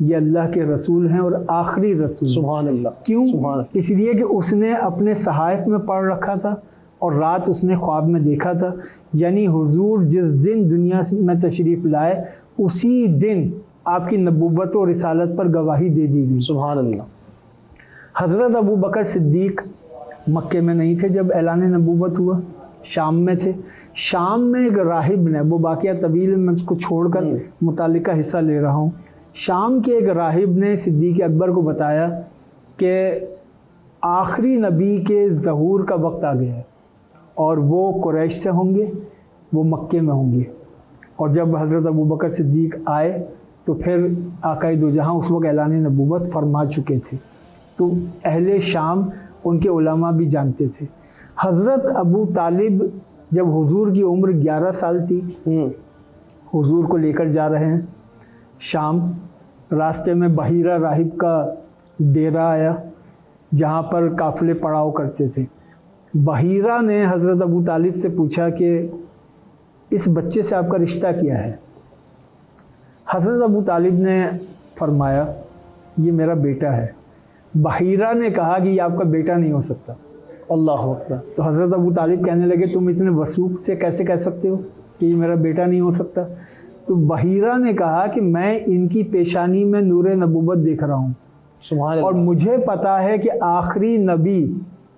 یہ اللہ کے رسول ہیں اور آخری رسول. سبحان اللہ. کیوں؟ سبحان اللہ. اس لیے کہ اس نے اپنے صحائف میں پڑھ رکھا تھا اور رات اس نے خواب میں دیکھا تھا. یعنی حضور جس دن دنیا میں تشریف لائے اسی دن آپ کی نبوت و رسالت پر گواہی دے دی گئی. سبحان اللہ. حضرت ابو بکر صدیق مکے میں نہیں تھے جب اعلان نبوت ہوا، شام میں تھے. شام میں ایک راہب نے، وہ واقعہ طویل میں اس کو چھوڑ کر متعلقہ حصہ لے رہا ہوں، شام کے ایک راہب نے صدیق اکبر کو بتایا کہ آخری نبی کے ظہور کا وقت آ گیا ہے اور وہ قریش سے ہوں گے، وہ مکے میں ہوں گے. اور جب حضرت ابو بکر صدیق آئے تو پھر آقا دو جہاں اس وقت اعلان نبوت فرما چکے تھے. تو اہل شام ان کے علماء بھی جانتے تھے. حضرت ابو طالب جب حضور کی عمر 11 سال تھی، حضور کو لے کر جا رہے ہیں شام. راستے میں بحیرہ راہب کا ڈیرہ آیا جہاں پر قافلے پڑاؤ کرتے تھے. بحیرہ نے حضرت ابو طالب سے پوچھا کہ اس بچے سے آپ کا رشتہ کیا ہے؟ حضرت ابو طالب نے فرمایا یہ میرا بیٹا ہے. بحیرہ نے کہا کہ یہ آپ کا بیٹا نہیں ہو سکتا. اللہ اکبر. تو حضرت ابو طالب کہنے لگے تم اتنے وثوق سے کیسے کہہ سکتے ہو کہ یہ میرا بیٹا نہیں ہو سکتا؟ تو بحیرہ نے کہا کہ میں ان کی پیشانی میں نور نبوت دیکھ رہا ہوں سبحان اور اللہ. مجھے پتا ہے کہ آخری نبی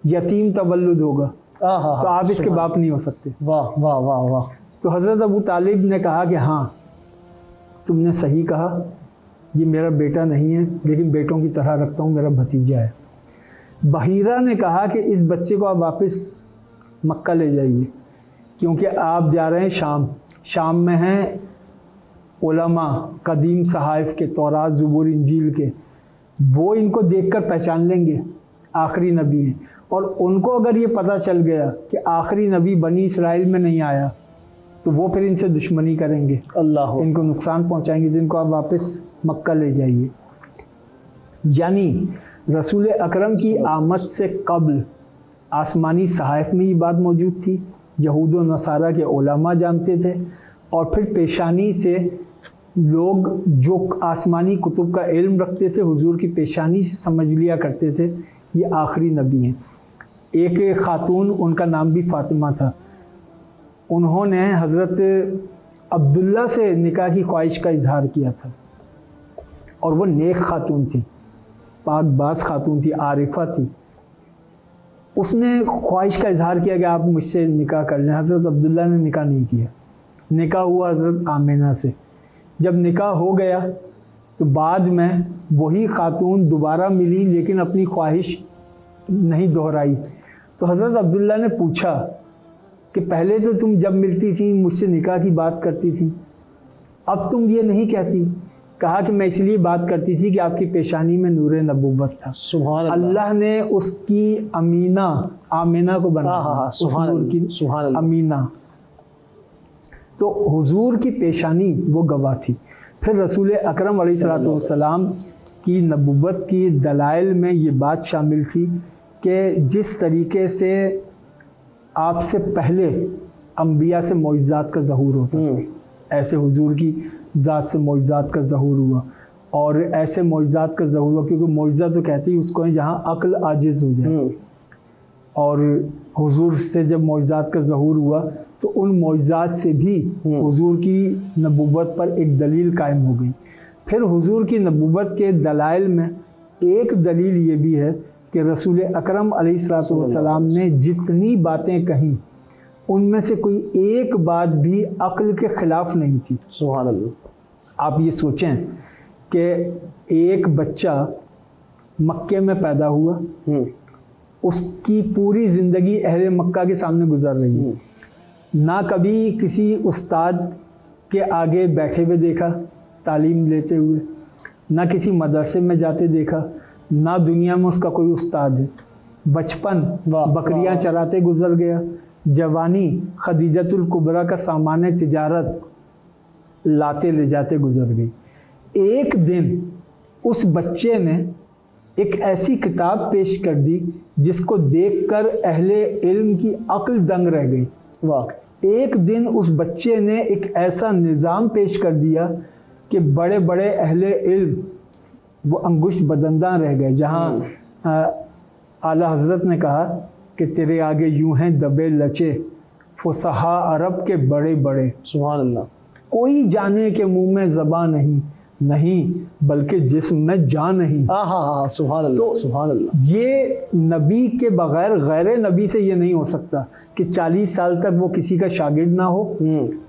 یتیم تولد ہوگا، تو آپ اس کے باپ نہیں ہو سکتے. واہ واہ واہ واہ. تو حضرت ابو طالب نے کہا کہ ہاں تم نے صحیح کہا، یہ میرا بیٹا نہیں ہے لیکن بیٹوں کی طرح رکھتا ہوں، میرا بھتیجا ہے. بحیرہ نے کہا کہ اس بچے کو آپ واپس مکہ لے جائیے کیونکہ آپ جا رہے ہیں شام. شام میں ہیں علماء قدیم صحائف کے، تورات زبور انجیل کے، وہ ان کو دیکھ کر پہچان لیں گے آخری نبی ہیں. اور ان کو اگر یہ پتہ چل گیا کہ آخری نبی بنی اسرائیل میں نہیں آیا تو وہ پھر ان سے دشمنی کریں گے، اللہ. ان کو نقصان پہنچائیں گے، جن کو آپ واپس مکہ لے جائیے. یعنی رسول اکرم کی آمد سے قبل آسمانی صحائف میں یہ بات موجود تھی، یہود و نصارہ کے علماء جانتے تھے، اور پھر پیشانی سے لوگ جو آسمانی کتب کا علم رکھتے تھے حضور کی پیشانی سے سمجھ لیا کرتے تھے یہ آخری نبی ہیں. ایک خاتون، ان کا نام بھی فاطمہ تھا، انہوں نے حضرت عبداللہ سے نکاح کی خواہش کا اظہار کیا تھا اور وہ نیک خاتون تھی، پاک باز خاتون تھی، عارفہ تھی. اس نے خواہش کا اظہار کیا کہ آپ مجھ سے نکاح کر لیں. حضرت عبداللہ نے نکاح نہیں کیا، نکاح ہوا حضرت آمینہ سے. جب نکاح ہو گیا تو بعد میں وہی خاتون دوبارہ ملی لیکن اپنی خواہش نہیں دہرائی. تو حضرت عبداللہ نے پوچھا کہ پہلے تو تم جب ملتی تھی مجھ سے نکاح کی بات کرتی تھی، اب تم یہ نہیں کہتی. کہا کہ میں اس لیے بات کرتی تھی کہ آپ کی پیشانی میں نور نبوت تھا. سبحان اللہ. اللہ نے اس کی آمینہ کو بنایا، سبحان حضور کی سبحان اللہ. امینہ. تو حضور کی پیشانی وہ گواہ تھی. پھر رسول اکرم علیہ الصلوۃ والسلام کی نبوت کی دلائل میں یہ بات شامل تھی کہ جس طریقے سے آپ سے پہلے انبیاء سے معجزات کا ظہور ہوتا ہے، ایسے حضور کی ذات سے معجزات کا ظہور ہوا. اور ایسے معجزات کا ظہور ہوا کیونکہ معجزہ تو کہتے ہی اس کو ہے جہاں عقل عاجز ہو جائے. اور حضور سے جب معجزات کا ظہور ہوا تو ان معجزات سے بھی حضور کی نبوت پر ایک دلیل قائم ہو گئی. پھر حضور کی نبوت کے دلائل میں ایک دلیل یہ بھی ہے کہ رسول اکرم علیہ الصلوۃ والسلام نے جتنی باتیں کہیں ان میں سے کوئی ایک بات بھی عقل کے خلاف نہیں تھی. سبحان اللہ. آپ یہ سوچیں کہ ایک بچہ مکے میں پیدا ہوا، اس کی پوری زندگی اہل مکہ کے سامنے گزر رہی ہے، نہ کبھی کسی استاد کے آگے بیٹھے ہوئے دیکھا تعلیم لیتے ہوئے، نہ کسی مدرسے میں جاتے دیکھا، نہ دنیا میں اس کا کوئی استاد ہے. بچپن بکریاں چراتے گزر گیا، جوانی خدیجۃ الکبریٰ کا سامان تجارت لاتے لے جاتے گزر گئی. ایک دن اس بچے نے ایک ایسی کتاب پیش کر دی جس کو دیکھ کر اہل علم کی عقل دنگ رہ گئی. ایک دن اس بچے نے ایک ایسا نظام پیش کر دیا کہ بڑے بڑے اہل علم وہ انگشت بدنداں رہ گئے، جہاں اعلیٰ حضرت نے کہا کہ تیرے آگے یوں ہیں دبے لچے فصحا عرب کے بڑے بڑے، سبحان اللہ، کوئی جانے کے منہ میں زبان نہیں بلکہ جسم میں جان نہیں۔ ہاں سبحان اللہ، سبحان اللہ۔ یہ نبی کے بغیر غیر نبی سے یہ نہیں ہو سکتا کہ 40 سال تک وہ کسی کا شاگرد نہ ہو،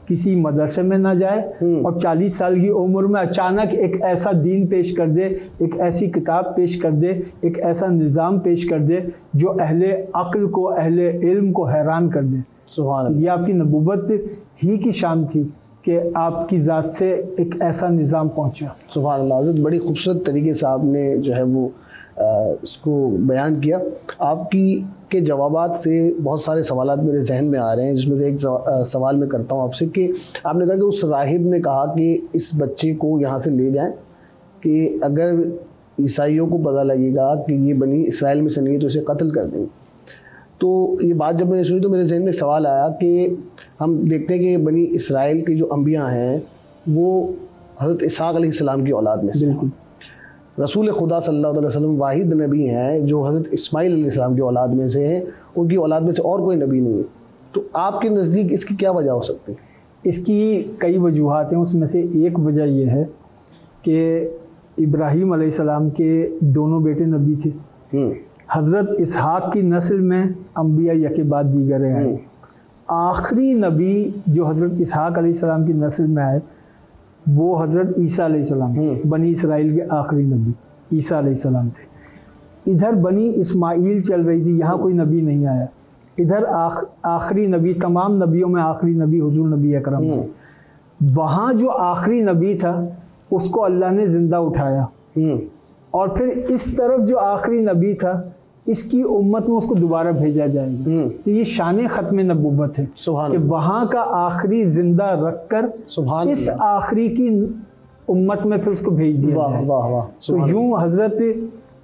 کسی مدرسے میں نہ جائے، اور 40 سال کی عمر میں اچانک ایک ایسا دین پیش کر دے، ایک ایسی کتاب پیش کر دے، ایک ایسا نظام پیش کر دے جو اہل عقل کو، اہل علم کو حیران کر دے۔ سبحان اللہ، یہ آپ کی نبوت ہی کی شان تھی کہ آپ کی ذات سے ایک ایسا نظام پہنچا۔ سبحان اللہ۔ حضرت بڑی خوبصورت طریقے سے آپ نے جو ہے وہ اس کو بیان کیا۔ آپ کے جوابات سے بہت سارے سوالات میرے ذہن میں آ رہے ہیں، جس میں سے ایک سوال میں کرتا ہوں آپ سے کہ آپ نے کہا کہ اس راہب نے کہا کہ اس بچے کو یہاں سے لے جائیں، کہ اگر عیسائیوں کو پتہ لگے گا کہ یہ بنی اسرائیل میں سے نہیں ہے تو اسے قتل کر دیں گے۔ تو یہ بات جب میں نے سنی تو میرے ذہن میں سوال آیا کہ ہم دیکھتے ہیں کہ بنی اسرائیل کے جو انبیاء ہیں وہ حضرت اسحاق علیہ السلام کی اولاد میں سے، رسول خدا صلی اللہ علیہ وسلم واحد نبی ہیں جو حضرت اسماعیل علیہ السلام کی اولاد میں سے ہیں، ان کی اولاد میں سے اور کوئی نبی نہیں ہے۔ تو آپ کے نزدیک اس کی کیا وجہ ہو سکتی ہے؟ اس کی کئی وجوہات ہیں، اس میں سے ایک وجہ یہ ہے کہ ابراہیم علیہ السلام کے دونوں بیٹے نبی تھے۔ حضرت اسحاق کی نسل میں انبیاء یکے بعد دیگر آئے، آخری نبی جو حضرت اسحاق علیہ السلام کی نسل میں آئے وہ حضرت عیسیٰ علیہ السلام، بنی اسرائیل کے آخری نبی عیسیٰ علیہ السلام تھے۔ ادھر بنی اسماعیل چل رہی تھی، یہاں کوئی نبی نہیں آیا۔ ادھر آخری نبی، تمام نبیوں میں آخری نبی حضور نبی اکرم ہے۔ وہاں جو آخری نبی تھا اس کو اللہ نے زندہ اٹھایا، اور پھر اس طرف جو آخری نبی تھا اس کی امت میں اس کو دوبارہ بھیجا جائے گا۔ تو یہ شان ختم نبوت ہے کہ وہاں کا آخری زندہ رکھ کر اس آخری کی امت میں پھر اس کو بھیج دیا جائے۔ تو یوں حضرت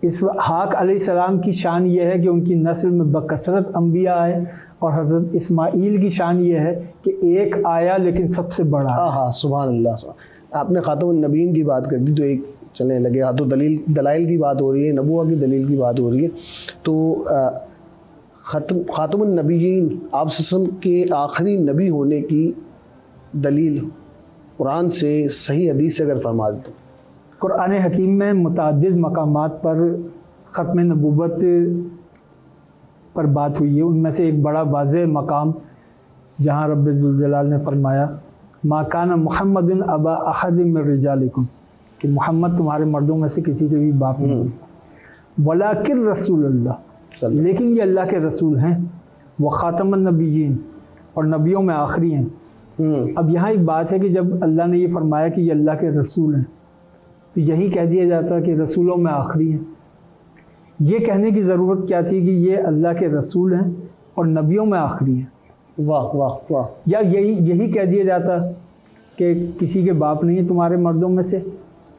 اسحاق علیہ السلام کی شان یہ ہے کہ ان کی نسل میں بکثرت انبیاء آئے، اور حضرت اسماعیل کی شان یہ ہے کہ ایک آیا لیکن سب سے بڑا۔ سبحان اللہ۔ آپ نے خاتم النبیین کی بات کر دی تو ایک چلنے لگے، ہاں تو دلائل کی بات ہو رہی ہے، نبوت کی دلیل کی بات ہو رہی ہے، تو خاتم النبیین آپ صلی اللہ علیہ وسلم کے آخری نبی ہونے کی دلیل قرآن سے، صحیح حدیث سے اگر فرما دیں تو؟ قرآن حکیم میں متعدد مقامات پر ختم نبوت پر بات ہوئی ہے، ان میں سے ایک بڑا واضح مقام جہاں رب ذوالجلال نے فرمایا ما کان محمد ابا احد من رجالکم، کہ محمد تمہارے مردوں میں سے کسی کے بھی باپ نہیں، ولیکن رسول اللہ، لیکن یہ اللہ کے رسول ہیں، وہ خاتم النبیین، اور نبیوں میں آخری ہیں۔ اب یہاں ایک بات ہے کہ جب اللہ نے یہ فرمایا کہ یہ اللہ کے رسول ہیں تو یہی کہہ دیا جاتا کہ رسولوں میں آخری ہیں۔ یہ کہنے کی ضرورت کیا تھی کہ یہ اللہ کے رسول ہیں اور نبیوں میں آخری ہیں؟ واہ واہ واہ۔ یا یہی کہہ دیا جاتا کہ کسی کے باپ نہیں ہیں تمہارے مردوں میں سے،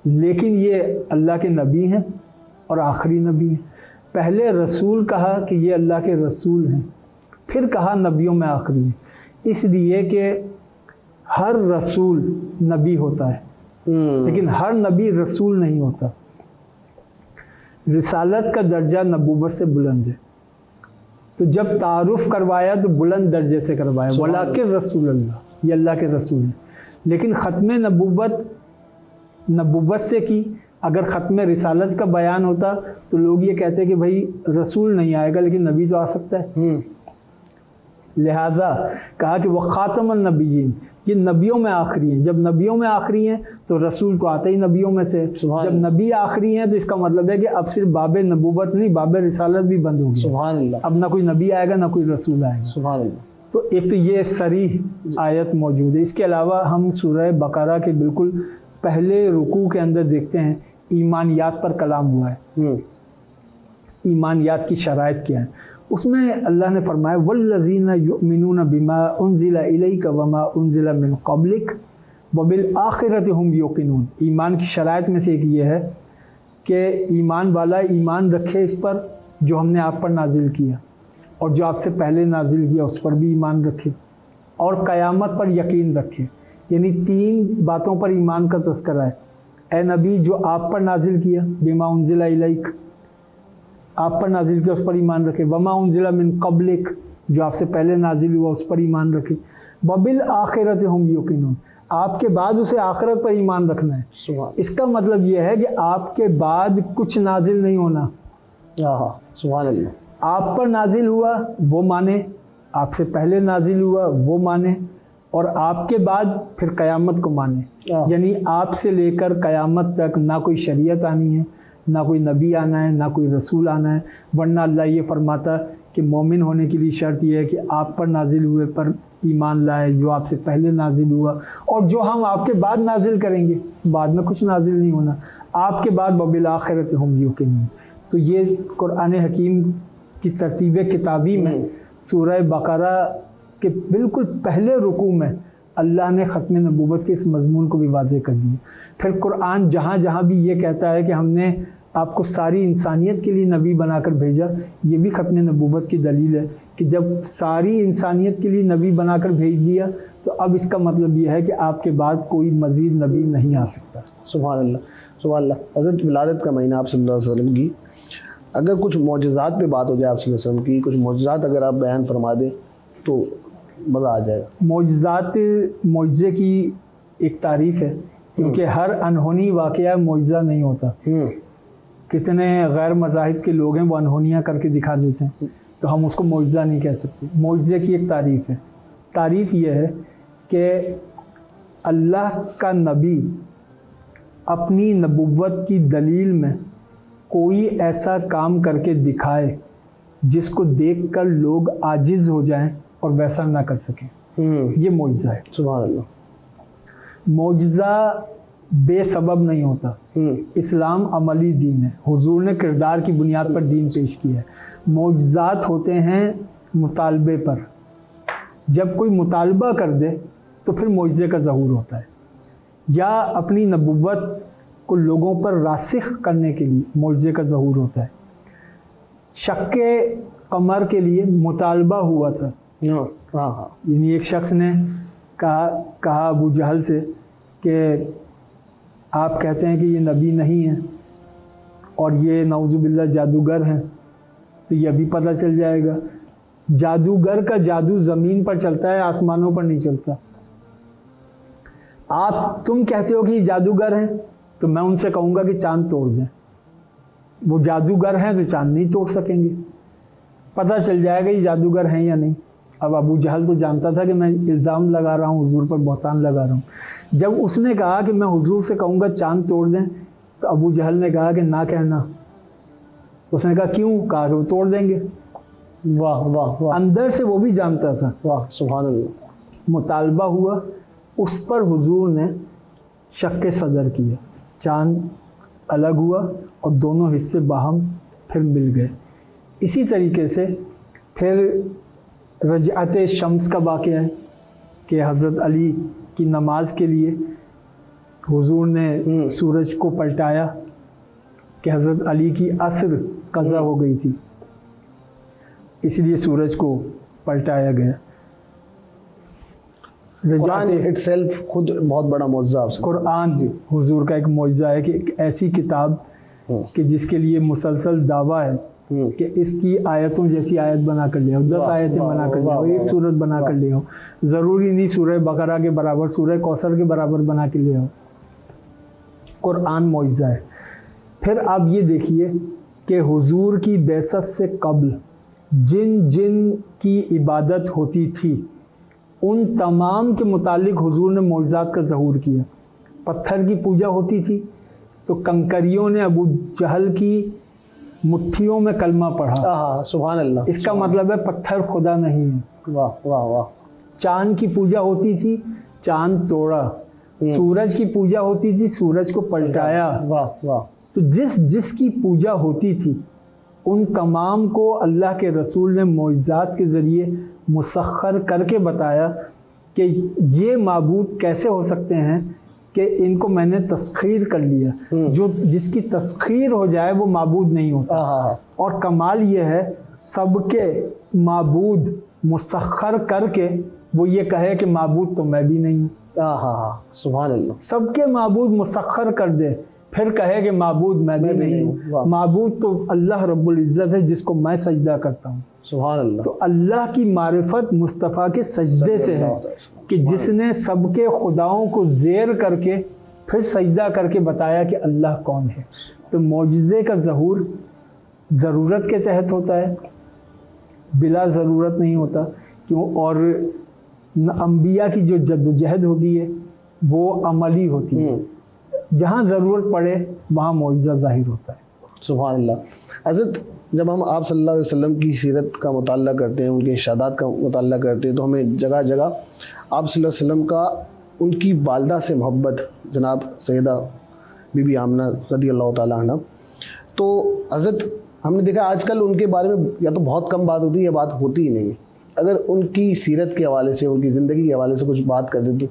لیکن یہ اللہ کے نبی ہیں اور آخری نبی ہیں۔ پہلے رسول کہا کہ یہ اللہ کے رسول ہیں، پھر کہا نبیوں میں آخری ہیں، اس لیے کہ ہر رسول نبی ہوتا ہے لیکن ہر نبی رسول نہیں ہوتا۔ رسالت کا درجہ نبوت سے بلند ہے، تو جب تعارف کروایا تو بلند درجے سے کروایا، ولیکن رسول اللہ، یہ اللہ کے رسول ہیں۔ لیکن ختم نبوت سے کی، اگر ختم رسالت کا بیان ہوتا تو لوگ یہ کہتے کہ بھائی رسول نہیں آئے گا لیکن نبی تو آ سکتا ہے، لہٰذا کہا کہ وہ خاتم النبیین، یہ نبیوں میں آخری ہیں۔ جب نبیوں میں آخری ہیں تو رسول تو آتے ہی نبیوں میں سے، جب نبی آخری ہیں تو اس کا مطلب ہے کہ اب صرف باب نبوت نہیں، باب رسالت بھی بند ہوگی۔ سبحان اللہ۔ اب نہ کوئی نبی آئے گا نہ کوئی رسول آئے گا۔ سبحان اللہ۔ تو ایک تو یہ صریح آیت موجود ہے۔ اس کے علاوہ ہم سورہ بقرہ کے بالکل پہلے رکوع کے اندر دیکھتے ہیں ایمانیات پر کلام ہوا ہے، ایمانیات کی شرائط کیا ہے۔ اس میں اللہ نے فرمایا والذین یؤمنون بما انزل الیک وما انزل من قبلک وبالآخرۃ هم یوقنون۔ ایمان کی شرائط میں سے ایک یہ ہے کہ ایمان والا ایمان رکھے اس پر جو ہم نے آپ پر نازل کیا، اور جو آپ سے پہلے نازل کیا اس پر بھی ایمان رکھے، اور قیامت پر یقین رکھے۔ یعنی تین باتوں پر ایمان کا تذکرہ ہے، اے نبی جو آپ پر نازل کیا، بما انزل الیک، آپ پر نازل کیا اس پر ایمان رکھے، وما انزل من قبلک، جو آپ سے پہلے نازل ہوا اس پر ایمان رکھے، وبالآخرۃ ہم یوقنون، آپ کے بعد اسے آخرت پر ایمان رکھنا ہے۔ سبحان اس کا مطلب یہ ہے کہ آپ کے بعد کچھ نازل نہیں ہونا، سبحان اللہ، آپ پر نازل ہوا وہ مانے، آپ سے پہلے نازل ہوا وہ مانے، اور آپ کے بعد پھر قیامت کو مانے۔ یعنی آپ سے لے کر قیامت تک نہ کوئی شریعت آنی ہے، نہ کوئی نبی آنا ہے، نہ کوئی رسول آنا ہے، ورنہ اللہ یہ فرماتا کہ مومن ہونے کے لیے شرط یہ ہے کہ آپ پر نازل ہوئے پر ایمان لائے، جو آپ سے پہلے نازل ہوا اور جو ہم آپ کے بعد نازل کریں گے، بعد میں کچھ نازل نہیں ہونا، آپ کے بعد وبالآخرۃ ہم یوقنون۔ تو یہ قرآن حکیم کی ترتیب کتابی میں سورہ بقرہ کے بالکل پہلے رکوع میں اللہ نے ختم نبوت کے اس مضمون کو بھی واضح کر دیا۔ پھر قرآن جہاں جہاں بھی یہ کہتا ہے کہ ہم نے آپ کو ساری انسانیت کے لیے نبی بنا کر بھیجا، یہ بھی ختم نبوت کی دلیل ہے کہ جب ساری انسانیت کے لیے نبی بنا کر بھیج دیا تو اب اس کا مطلب یہ ہے کہ آپ کے بعد کوئی مزید نبی نہیں آ سکتا۔ سبحان اللہ، سبحان اللہ۔ حضرت ولادت کا مہینہ آپ صلی اللہ علیہ وسلم کی، اگر کچھ معجزات پہ بات ہو جائے آپ صلی اللہ علیہ وسلم کی، کچھ معجزات اگر آپ بیان فرما دیں تو مزہ آ جائے گا۔ معجزے کی ایک تعریف ہے، کیونکہ ہر انہونی واقعہ معجزہ نہیں ہوتا۔ کتنے غیر مذاہب کے لوگ ہیں وہ انہونیاں کر کے دکھا دیتے ہیں، تو ہم اس کو معجزہ نہیں کہہ سکتے۔ معجزے کی ایک تعریف ہے، تعریف یہ ہے کہ اللہ کا نبی اپنی نبوت کی دلیل میں کوئی ایسا کام کر کے دکھائے جس کو دیکھ کر لوگ عاجز ہو جائیں اور ویسا نہ کر سکیں، یہ معجزہ ہے۔ سبحان اللہ۔ معجزہ بے سبب نہیں ہوتا، اسلام عملی دین ہے، حضور نے کردار کی بنیاد پر دین پیش کیا ہے۔ معجزات ہوتے ہیں مطالبے پر، جب کوئی مطالبہ کر دے تو پھر معجزے کا ظہور ہوتا ہے، یا اپنی نبوت کو لوگوں پر راسخ کرنے کے لیے معجزے کا ظہور ہوتا ہے۔ شق قمر کے لیے مطالبہ ہوا تھا، یعنی ایک شخص نے کہا ابو جہل سے کہ آپ کہتے ہیں کہ یہ نبی نہیں ہے اور یہ نعوذ باللہ جادوگر ہیں، تو یہ ابھی پتہ چل جائے گا۔ جادوگر کا جادو زمین پر چلتا ہے، آسمانوں پر نہیں چلتا۔ تم کہتے ہو کہ یہ جادوگر ہیں، تو میں ان سے کہوں گا کہ چاند توڑ دیں۔ وہ جادوگر ہیں تو چاند نہیں توڑ سکیں گے، پتہ چل جائے گا یہ جادوگر ہیں یا نہیں۔ اب ابو جہل تو جانتا تھا کہ میں الزام لگا رہا ہوں، حضور پر بہتان لگا رہا ہوں۔ جب اس نے کہا کہ میں حضور سے کہوں گا چاند توڑ دیں، تو ابو جہل نے کہا کہ نہ کہنا۔ اس نے کہا کیوں؟ کہا کہ وہ توڑ دیں گے۔ واہ واہ واہ، اندر سے وہ بھی جانتا تھا۔ واہ سبحان اللہ۔ مطالبہ ہوا، اس پر حضور نے شق صدر کیا، چاند الگ ہوا اور دونوں حصے باہم پھر مل گئے۔ اسی طریقے سے پھر رجعت شمس کا واقعہ ہے کہ حضرت علی کی نماز کے لیے حضور نے سورج کو پلٹایا کہ حضرت علی کی عصر قضا ہو گئی تھی، اس لیے سورج کو پلٹایا گیا۔ قرآن اٹ سیلف خود بہت بڑا معجزہ ہے۔ قرآن حضور کا ایک معجزہ ہے کہ ایک ایسی کتاب کہ جس کے لیے مسلسل دعویٰ ہے کہ اس کی آیتوں جیسی آیت بنا کر لے آؤ، 10 آیتیں بنا کر لے آؤ، ایک سورت بنا کر لے آؤ، ضروری نہیں سورہ بقرہ کے برابر، سورہ کوثر کے برابر بنا کے لے آؤ۔ قرآن معجزہ ہے۔ پھر آپ یہ دیکھیے کہ حضور کی بعثت سے قبل جن جن کی عبادت ہوتی تھی ان تمام کے متعلق حضور نے معجزات کا ظہور کیا۔ پتھر کی پوجا ہوتی تھی تو کنکریوں نے ابو جہل کی مٹھیوں میں کلمہ پڑھا، سبحان اللہ۔ اس کا مطلب ہے پتھر خدا نہیں ہے۔ واہ واہ واہ۔ چاند کی پوجا ہوتی تھی، چاند توڑا۔ سورج کی پوجا ہوتی تھی، سورج کو پلٹایا۔ واہ واہ۔ تو جس کی پوجا ہوتی تھی ان تمام کو اللہ کے رسول نے معجزات کے ذریعے مسخر کر کے بتایا کہ یہ معبود کیسے ہو سکتے ہیں کہ ان کو میں نے تسخیر کر لیا۔ جس کی تسخیر ہو جائے وہ معبود نہیں ہوتا۔ اور کمال یہ ہے سب کے معبود مسخر کر کے وہ یہ کہے کہ معبود تو میں بھی نہیں ہوں۔ سبحان اللہ. سب کے معبود مسخر کر دے، پھر کہے کہ معبود میں بھی نہیں ہوں. معبود تو اللہ رب العزت ہے جس کو میں سجدہ کرتا ہوں. سبحان اللہ. تو اللہ کی معرفت مصطفیٰ کے سجدے سے ہے کہ جس نے سب کے خداؤں کو زیر کر کے پھر سجدہ کر کے بتایا کہ اللہ کون ہے. تو معجزے کا ظہور ضرورت کے تحت ہوتا ہے، بلا ضرورت نہیں ہوتا. کیوں؟ اور انبیاء کی جو جد و جہد ہوتی ہے وہ عملی ہوتی ہے. جہاں ضرورت پڑے وہاں معجزہ ظاہر ہوتا ہے. سبحان اللہ. حضرت جب ہم آپ صلی اللہ علیہ وسلم کی سیرت کا مطالعہ کرتے ہیں، ان کے ارشادات کا مطالعہ کرتے ہیں، تو ہمیں جگہ جگہ آپ صلی اللہ علیہ وسلم کا، ان کی والدہ سے محبت، جناب سیدہ بی بی آمنہ رضی اللہ تعالیٰ عنہ. تو حضرت ہم نے دیکھا آج کل ان کے بارے میں یا تو بہت کم بات ہوتی ہے یا بات ہوتی ہی نہیں ہے. اگر ان کی سیرت کے حوالے سے، ان کی زندگی کے حوالے سے کچھ بات کر دیں تو.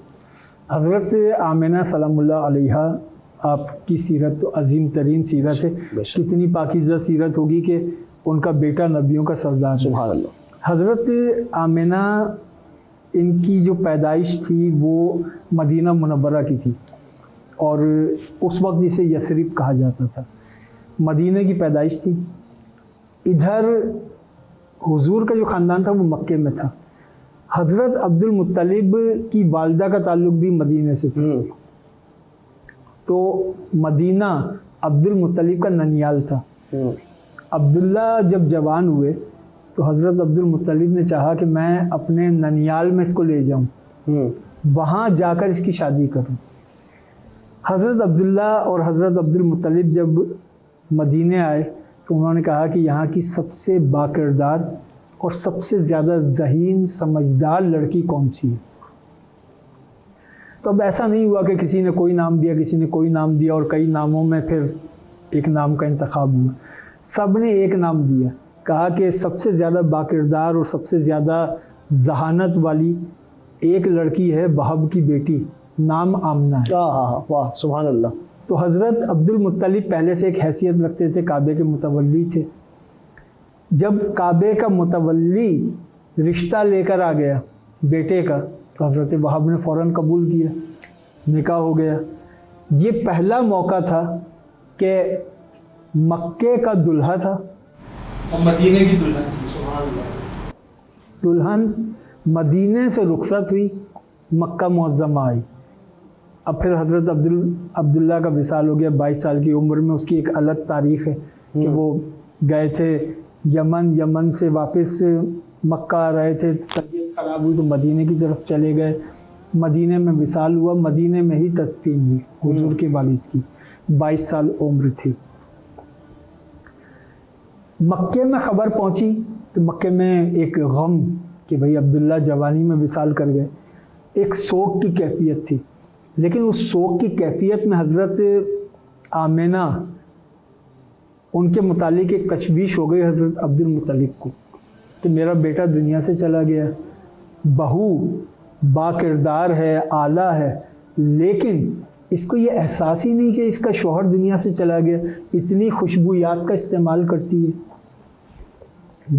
حضرت آمنہ سلام اللہ علیہا، آپ کی سیرت تو عظیم ترین سیرت ہے. کتنی پاکیزہ سیرت ہوگی کہ ان کا بیٹا نبیوں کا سردار. سبحان اللہ. حضرت آمنہ، ان کی جو پیدائش تھی وہ مدینہ منورہ کی تھی، اور اس وقت اسے یثرب کہا جاتا تھا. مدینہ کی پیدائش تھی. ادھر حضور کا جو خاندان تھا وہ مکے میں تھا. حضرت عبد المطلب کی والدہ کا تعلق بھی مدینہ سے تھا. تو مدینہ عبد المطلب کا ننیال تھا. عبداللہ جب جوان ہوئے تو حضرت عبد المطلب نے چاہا کہ میں اپنے ننیال میں اس کو لے جاؤں، وہاں جا کر اس کی شادی کروں. حضرت عبداللہ اور حضرت عبد المطلب جب مدینے آئے تو انہوں نے کہا کہ یہاں کی سب سے باکردار اور سب سے زیادہ ذہین سمجھدار لڑکی کون سی ہے. تو اب ایسا نہیں ہوا کہ کسی نے کوئی نام دیا، کسی نے کوئی نام دیا، اور کئی ناموں میں پھر ایک نام کا انتخاب ہوا. سب نے ایک نام دیا. کہا کہ سب سے زیادہ باکردار اور سب سے زیادہ ذہانت والی ایک لڑکی ہے وہب کی بیٹی، نام آمنہ ہے. واہ سبحان اللہ. تو حضرت عبد المطلب پہلے سے ایک حیثیت رکھتے تھے، کعبے کے متولی تھے. جب کعبے کا متولی رشتہ لے کر آ گیا بیٹے کا تو حضرت وہب نے فوراً قبول کیا، نکاح ہو گیا. یہ پہلا موقع تھا کہ مکے کا دلہا تھا اور مدینے کی دلہن تھی. سبحان اللہ. دلہن مدینے سے رخصت ہوئی، مکہ معظمہ آئی. اب پھر حضرت عبداللہ کا وصال ہو گیا 22 سال کی عمر میں. اس کی ایک الگ تاریخ ہے کہ وہ گئے تھے یمن سے واپس مکہ آ رہے تھے، طبیعت خراب ہوئی تو مدینے کی طرف چلے گئے. مدینے میں وصال ہوا، مدینے میں ہی تدفین ہوئی حضور کے والد کی. 22 سال عمر تھی. مکے میں خبر پہنچی تو مکے میں ایک غم کہ بھئی عبداللہ جوانی میں وصال کر گئے. ایک سوگ کی کیفیت تھی. لیکن اس سوگ کی کیفیت میں حضرت آمنہ، ان کے متعلق ایک تشویش ہو گئی حضرت عبد المطلب کو کہ میرا بیٹا دنیا سے چلا گیا، بہو با کردار ہے، اعلیٰ ہے، لیکن اس کو یہ احساس ہی نہیں کہ اس کا شوہر دنیا سے چلا گیا. اتنی خوشبویات کا استعمال کرتی ہے،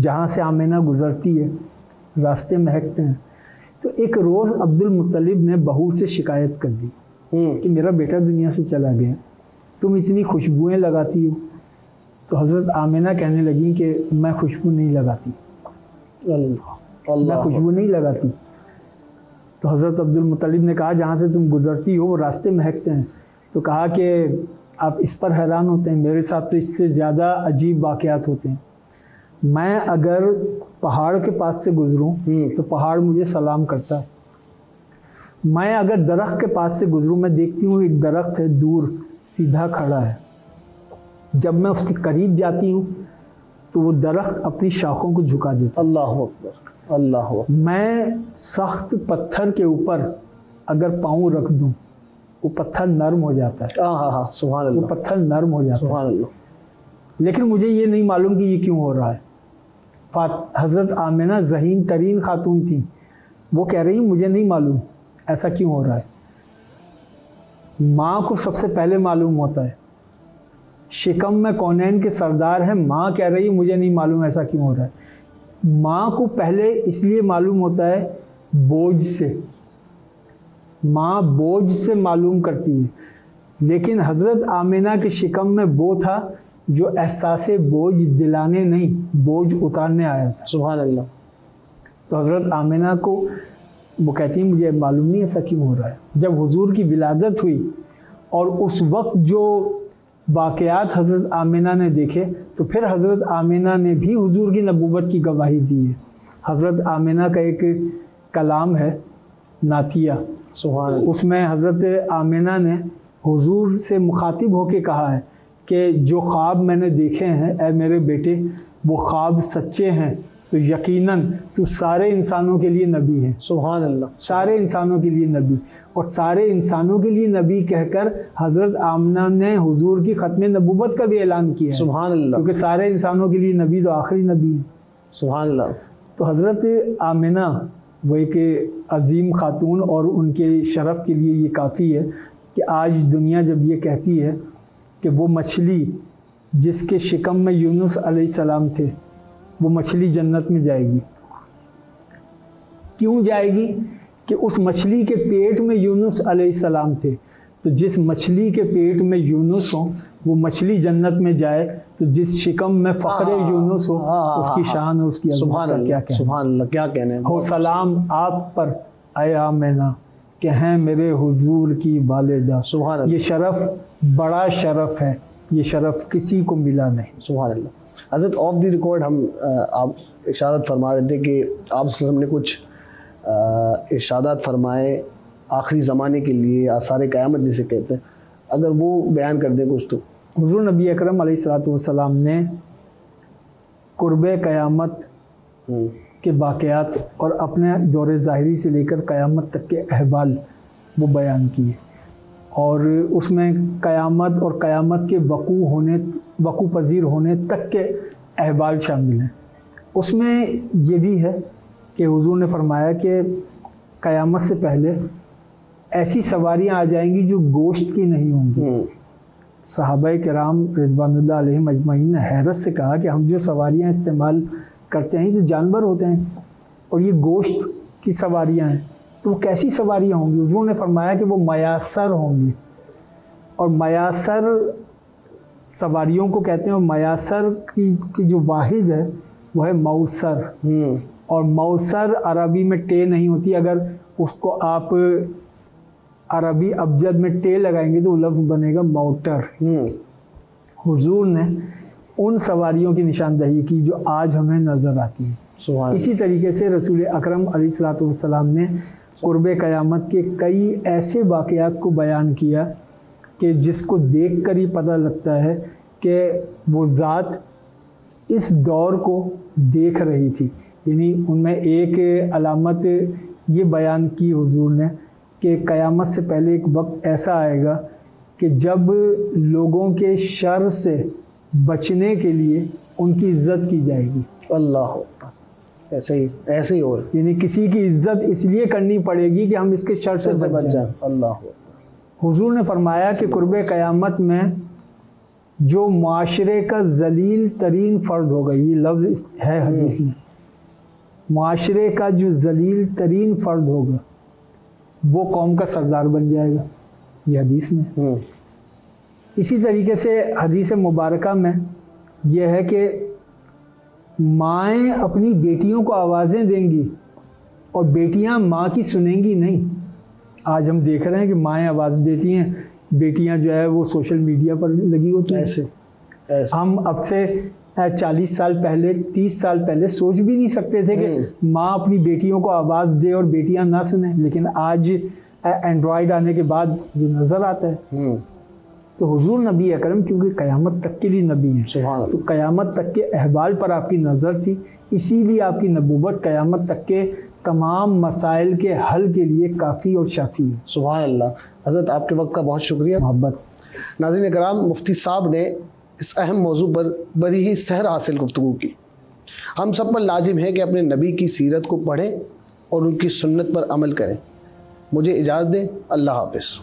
جہاں سے آمنہ گزرتی ہے راستے مہکتے ہیں. تو ایک روز عبد المطلب نے بہو سے شکایت کر دی کہ میرا بیٹا دنیا سے چلا گیا، تم اتنی خوشبوئیں لگاتی ہو. تو حضرت آمنہ کہنے لگیں کہ میں خوشبو نہیں لگاتی، میں خوشبو نہیں لگاتی. تو حضرت عبد المطلب نے کہا جہاں سے تم گزرتی ہو وہ راستے مہکتے ہیں. تو کہا کہ آپ اس پر حیران ہوتے ہیں، میرے ساتھ تو اس سے زیادہ عجیب واقعات ہوتے ہیں. میں اگر پہاڑ کے پاس سے گزروں تو پہاڑ مجھے سلام کرتا ہے. میں اگر درخت کے پاس سے گزروں، میں دیکھتی ہوں ایک درخت ہے دور سیدھا کھڑا ہے. جب میں اس کے قریب جاتی ہوں تو وہ درخت اپنی شاخوں کو جھکا دیتا. اللہ اکبر، اللہ اکبر. میں سخت پتھر کے اوپر اگر پاؤں رکھ دوں وہ پتھر نرم ہو جاتا ہے. سبحان اللہ. وہ پتھر نرم ہو جاتا ہے. سبحان اللہ. لیکن مجھے یہ نہیں معلوم کہ یہ کیوں ہو رہا ہے. حضرت آمنہ ذہین ترین خاتون تھیں، وہ کہہ رہی مجھے نہیں معلوم ایسا کیوں ہو رہا ہے. ماں کو سب سے پہلے معلوم ہوتا ہے، شکم میں کونین کے سردار ہیں، ماں کہہ رہی مجھے نہیں معلوم ایسا کیوں ہو رہا ہے. ماں کو پہلے اس لیے معلوم ہوتا ہے بوجھ سے ماں بوجھ سے معلوم کرتی ہے، لیکن حضرت آمینہ کے شکم میں وہ تھا جو احساس بوجھ دلانے نہیں، بوجھ اتارنے آیا تھا۔ سبحان اللہ۔ تو حضرت آمینہ کو وہ کہتی ہیں مجھے معلوم نہیں ایسا کیوں ہو رہا ہے۔ جب حضور کی ولادت ہوئی اور اس وقت جو واقعات حضرت آمینہ نے دیکھے تو پھر حضرت آمینہ نے بھی حضور کی نبوت کی گواہی دی ہے۔ حضرت آمینہ کا ایک کلام ہے نعتیہ، سبحان اللہ۔ اس میں حضرت آمینہ نے حضور سے مخاطب ہو کے کہا ہے کہ جو خواب میں نے دیکھے ہیں اے میرے بیٹے وہ خواب سچے ہیں، تو یقیناً تو سارے انسانوں کے لیے نبی ہے۔ سبحان اللہ۔ سارے انسانوں کے لیے نبی، اور سارے انسانوں کے لیے نبی کہہ کر حضرت آمنہ نے حضور کی ختم نبوت کا بھی اعلان کیا ہے، سبحان اللہ۔ کیونکہ سارے انسانوں کے لیے نبی تو آخری نبی ہے۔ سبحان اللہ۔ تو حضرت آمنہ وہ ایک عظیم خاتون، اور ان کے شرف کے لیے یہ کافی ہے کہ آج دنیا جب یہ کہتی ہے کہ وہ مچھلی جس کے شکم میں یونس علیہ السلام تھے وہ مچھلی جنت میں جائے گی، کیوں جائے گی؟ کہ اس مچھلی کے پیٹ میں یونس علیہ السلام تھے، تو جس مچھلی کے پیٹ میں یونس ہوں وہ مچھلی جنت میں جائے، تو جس شکم میں فخر یونس ہو اس کی شان اور اس کی عظمت کا کیا کہنا۔ سبحان اللہ، کیا کہنے ہو سلام آپ پر اے آمنہ کہ ہیں میرے حضور کی والدہ۔ سبحان اللہ۔ یہ شرف بڑا شرف ہے، یہ شرف کسی کو ملا نہیں۔ سبحان اللہ۔ حضرت آف دی ریکارڈ ہم آپ ارشادات فرما رہے تھے کہ آپ صلی اللہ علیہ وسلم نے کچھ ارشادات فرمائے آخری زمانے کے لیے، آثار قیامت جسے کہتے ہیں، اگر وہ بیان کر دیں کچھ تو۔ حضور نبی اکرم علیہ الصلوۃ والسلام نے قرب قیامت کے واقعات اور اپنے دور ظاہری سے لے کر قیامت تک کے احوال وہ بیان کیے، اور اس میں قیامت اور قیامت کے وقوع پذیر ہونے تک کے احوال شامل ہیں۔ اس میں یہ بھی ہے کہ حضور نے فرمایا کہ قیامت سے پہلے ایسی سواریاں آ جائیں گی جو گوشت کی نہیں ہوں گی۔ صحابہ کرام رضوان اللہ علیہم اجمعین نے حیرت سے کہا کہ ہم جو سواریاں استعمال کرتے ہیں تو جانور ہوتے ہیں اور یہ گوشت کی سواریاں ہیں، تو وہ کیسی سواریاں ہوں گی؟ حضور نے فرمایا کہ وہ میسر ہوں گی، اور میسر سواریوں کو کہتے ہیں، اور میسر کی جو واحد ہے وہ ہے موسر، اور موسر عربی میں ٹے نہیں ہوتی، اگر اس کو آپ عربی ابجد میں ٹے لگائیں گے تو وہ لفظ بنے گا موٹر۔ حضور نے ان سواریوں کی نشاندہی کی جو آج ہمیں نظر آتی ہیں۔ اسی طریقے سے رسول اکرم علیہ الصلوۃ والسلام نے قرب قیامت کے کئی ایسے واقعات کو بیان کیا کہ جس کو دیکھ کر ہی پتہ لگتا ہے کہ وہ ذات اس دور کو دیکھ رہی تھی۔ یعنی ان میں ایک علامت یہ بیان کی حضور نے کہ قیامت سے پہلے ایک وقت ایسا آئے گا کہ جب لوگوں کے شر سے بچنے کے لیے ان کی عزت کی جائے گی۔ اللہ، ایسے ہی ہو، یعنی کسی کی عزت اس لیے کرنی پڑے گی کہ ہم اس کے شر سے بچ جائیں۔ اللہ۔ حضور نے فرمایا کہ قرب قیامت میں جو معاشرے کا ذلیل ترین فرد ہوگا، یہ لفظ ہے حدیث میں، معاشرے کا جو ذلیل ترین فرد ہوگا وہ قوم کا سردار بن جائے گا، یہ حدیث میں۔ اسی طریقے سے حدیث مبارکہ میں یہ ہے کہ مائیں اپنی بیٹیوں کو آوازیں دیں گی اور بیٹیاں ماں کی سنیں گی نہیں۔ آج ہم دیکھ رہے ہیں کہ مائیں آواز دیتی ہیں، بیٹیاں جو ہے وہ سوشل میڈیا پر لگی ہوتی ہیں۔ ایسے ہم اب سے 40 سال پہلے 30 سال پہلے سوچ بھی نہیں سکتے تھے کہ ماں اپنی بیٹیوں کو آواز دے اور بیٹیاں نہ سنیں، لیکن آج اینڈرائڈ آنے کے بعد یہ نظر آتا ہے۔ تو حضور نبی اکرم کیونکہ قیامت تک کے لیے نبی ہیں، تو قیامت تک کے احوال پر آپ کی نظر تھی، اسی لیے آپ کی نبوت قیامت تک کے تمام مسائل کے حل کے لیے کافی اور شافی ہے۔ سبحان اللہ۔ حضرت آپ کے وقت کا بہت شکریہ۔ محبت۔ ناظرین کرام، مفتی صاحب نے اس اہم موضوع پر بڑی ہی سحر حاصل گفتگو کی۔ ہم سب پر لازم ہے کہ اپنے نبی کی سیرت کو پڑھیں اور ان کی سنت پر عمل کریں۔ مجھے اجازت دیں، اللہ حافظ۔